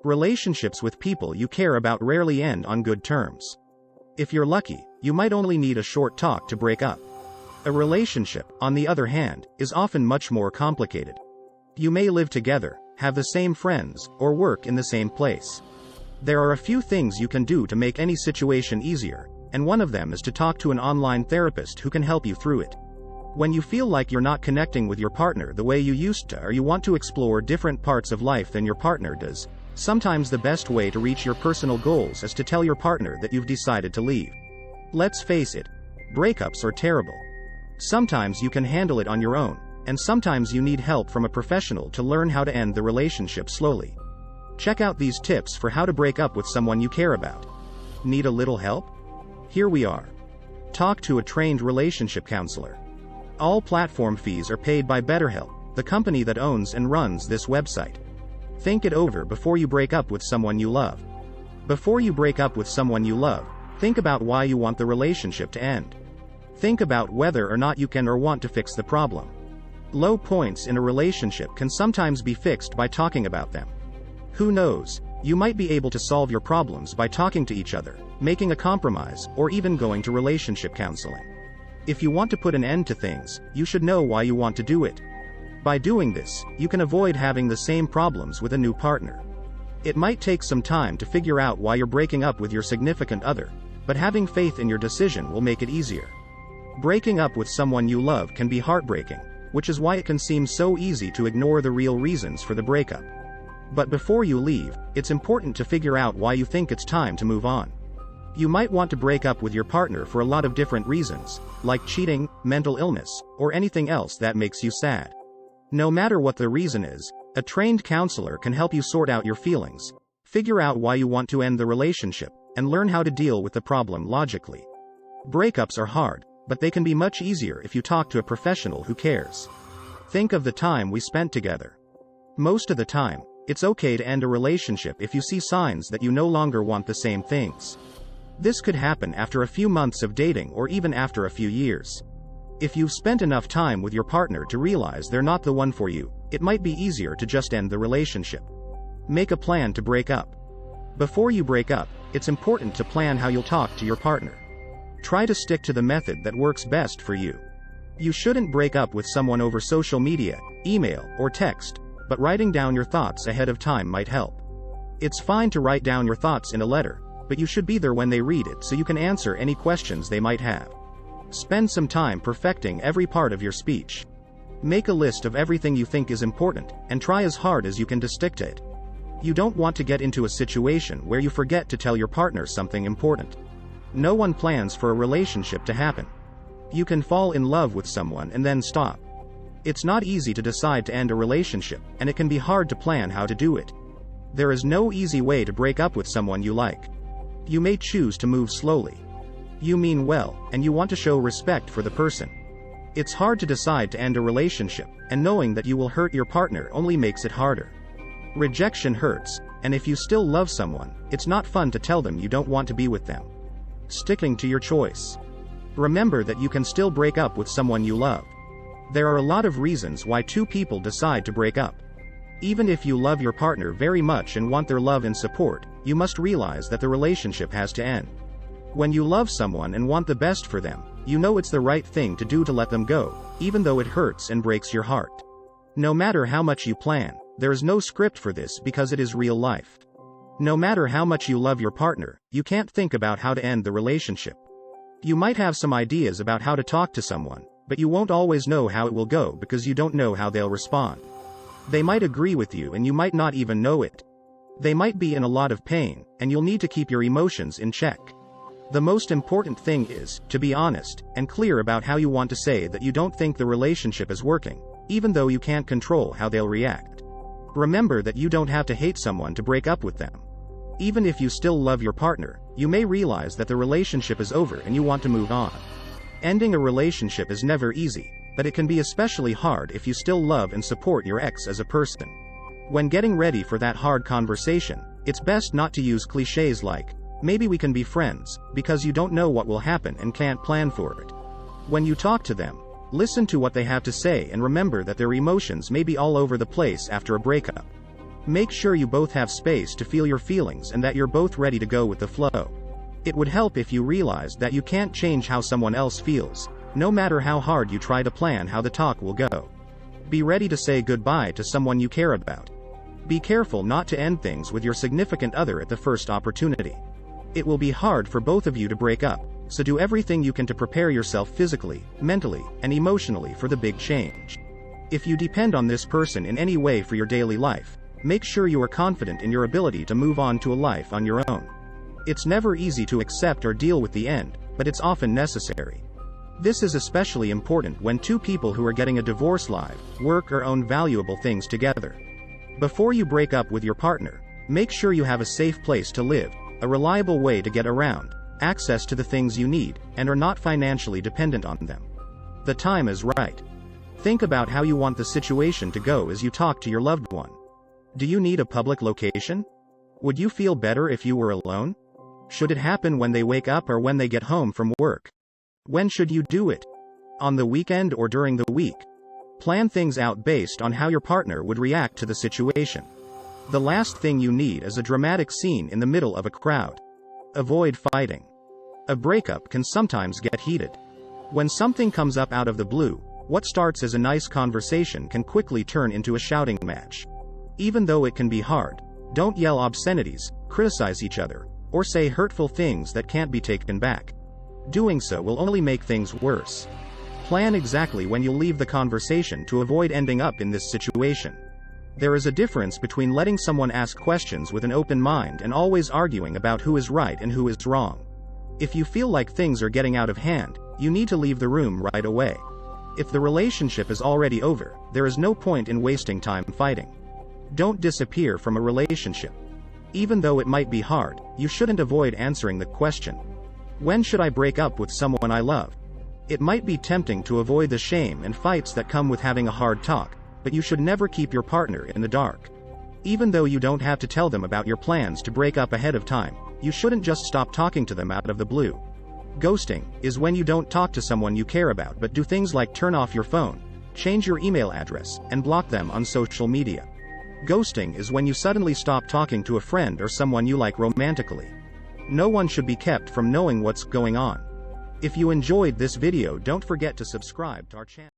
Relationships with people you care about rarely end on good terms. If you're lucky, you might only need a short talk to break up. A relationship, on the other hand, is often much more complicated. You may live together, have the same friends, or work in the same place. There are a few things you can do to make any situation easier, and one of them is to talk to an online therapist who can help you through it. When you feel like you're not connecting with your partner the way you used to, or you want to explore different parts of life than your partner does, sometimes the best way to reach your personal goals is to tell your partner that you've decided to leave. Let's face it, breakups are terrible. Sometimes you can handle it on your own, and sometimes you need help from a professional to learn how to end the relationship slowly. Check out these tips for how to break up with someone you care about. Need a little help? Here we are. Talk to a trained relationship counselor. All platform fees are paid by BetterHelp, the company that owns and runs this website. Think it over before you break up with someone you love. Before you break up with someone you love, think about why you want the relationship to end. Think about whether or not you can or want to fix the problem. Low points in a relationship can sometimes be fixed by talking about them. Who knows, you might be able to solve your problems by talking to each other, making a compromise, or even going to relationship counseling. If you want to put an end to things, you should know why you want to do it. By doing this, you can avoid having the same problems with a new partner. It might take some time to figure out why you're breaking up with your significant other, but having faith in your decision will make it easier. Breaking up with someone you love can be heartbreaking, which is why it can seem so easy to ignore the real reasons for the breakup. But before you leave, it's important to figure out why you think it's time to move on. You might want to break up with your partner for a lot of different reasons, like cheating, mental illness, or anything else that makes you sad. No matter what the reason is, a trained counselor can help you sort out your feelings, figure out why you want to end the relationship, and learn how to deal with the problem logically. Breakups are hard, but they can be much easier if you talk to a professional who cares. Think of the time we spent together. Most of the time, it's okay to end a relationship if you see signs that you no longer want the same things. This could happen after a few months of dating or even after a few years. If you've spent enough time with your partner to realize they're not the one for you, it might be easier to just end the relationship. Make a plan to break up. Before you break up, it's important to plan how you'll talk to your partner. Try to stick to the method that works best for you. You shouldn't break up with someone over social media, email, or text, but writing down your thoughts ahead of time might help. It's fine to write down your thoughts in a letter, but you should be there when they read it so you can answer any questions they might have. Spend some time perfecting every part of your speech. Make a list of everything you think is important, and try as hard as you can to stick to it. You don't want to get into a situation where you forget to tell your partner something important. No one plans for a relationship to happen. You can fall in love with someone and then stop. It's not easy to decide to end a relationship, and it can be hard to plan how to do it. There is no easy way to break up with someone you like. You may choose to move slowly. You mean well, and you want to show respect for the person. It's hard to decide to end a relationship, and knowing that you will hurt your partner only makes it harder. Rejection hurts, and if you still love someone, it's not fun to tell them you don't want to be with them. Sticking to your choice. Remember that you can still break up with someone you love. There are a lot of reasons why two people decide to break up. Even if you love your partner very much and want their love and support, you must realize that the relationship has to end. When you love someone and want the best for them, you know it's the right thing to do to let them go, even though it hurts and breaks your heart. No matter how much you plan, there is no script for this because it is real life. No matter how much you love your partner, you can't think about how to end the relationship. You might have some ideas about how to talk to someone, but you won't always know how it will go because you don't know how they'll respond. They might agree with you and you might not even know it. They might be in a lot of pain, and you'll need to keep your emotions in check. The most important thing is to be honest and clear about how you want to say that you don't think the relationship is working, even though you can't control how they'll react. Remember that you don't have to hate someone to break up with them. Even if you still love your partner, you may realize that the relationship is over and you want to move on. Ending a relationship is never easy, but it can be especially hard if you still love and support your ex as a person. When getting ready for that hard conversation, it's best not to use cliches like, "Maybe we can be friends," because you don't know what will happen and can't plan for it. When you talk to them, listen to what they have to say and remember that their emotions may be all over the place after a breakup. Make sure you both have space to feel your feelings and that you're both ready to go with the flow. It would help if you realized that you can't change how someone else feels, no matter how hard you try to plan how the talk will go. Be ready to say goodbye to someone you care about. Be careful not to end things with your significant other at the first opportunity. It will be hard for both of you to break up, so do everything you can to prepare yourself physically, mentally, and emotionally for the big change. If you depend on this person in any way for your daily life, make sure you are confident in your ability to move on to a life on your own. It's never easy to accept or deal with the end, but it's often necessary. This is especially important when two people who are getting a divorce live, work or own valuable things together. Before you break up with your partner, make sure you have a safe place to live, a reliable way to get around, access to the things you need, and are not financially dependent on them. The time is right. Think about how you want the situation to go as you talk to your loved one. Do you need a public location? Would you feel better if you were alone? Should it happen when they wake up or when they get home from work? When should you do it? On the weekend or during the week? Plan things out based on how your partner would react to the situation. The last thing you need is a dramatic scene in the middle of a crowd. Avoid fighting. A breakup can sometimes get heated. When something comes up out of the blue, what starts as a nice conversation can quickly turn into a shouting match. Even though it can be hard, don't yell obscenities, criticize each other, or say hurtful things that can't be taken back. Doing so will only make things worse. Plan exactly when you'll leave the conversation to avoid ending up in this situation. There is a difference between letting someone ask questions with an open mind and always arguing about who is right and who is wrong. If you feel like things are getting out of hand, you need to leave the room right away. If the relationship is already over, there is no point in wasting time fighting. Don't disappear from a relationship. Even though it might be hard, you shouldn't avoid answering the question, when should I break up with someone I love? It might be tempting to avoid the shame and fights that come with having a hard talk, but you should never keep your partner in the dark. Even though you don't have to tell them about your plans to break up ahead of time, you shouldn't just stop talking to them out of the blue. Ghosting is when you don't talk to someone you care about but do things like turn off your phone, change your email address, and block them on social media. Ghosting is when you suddenly stop talking to a friend or someone you like romantically. No one should be kept from knowing what's going on. If you enjoyed this video, don't forget to subscribe to our channel.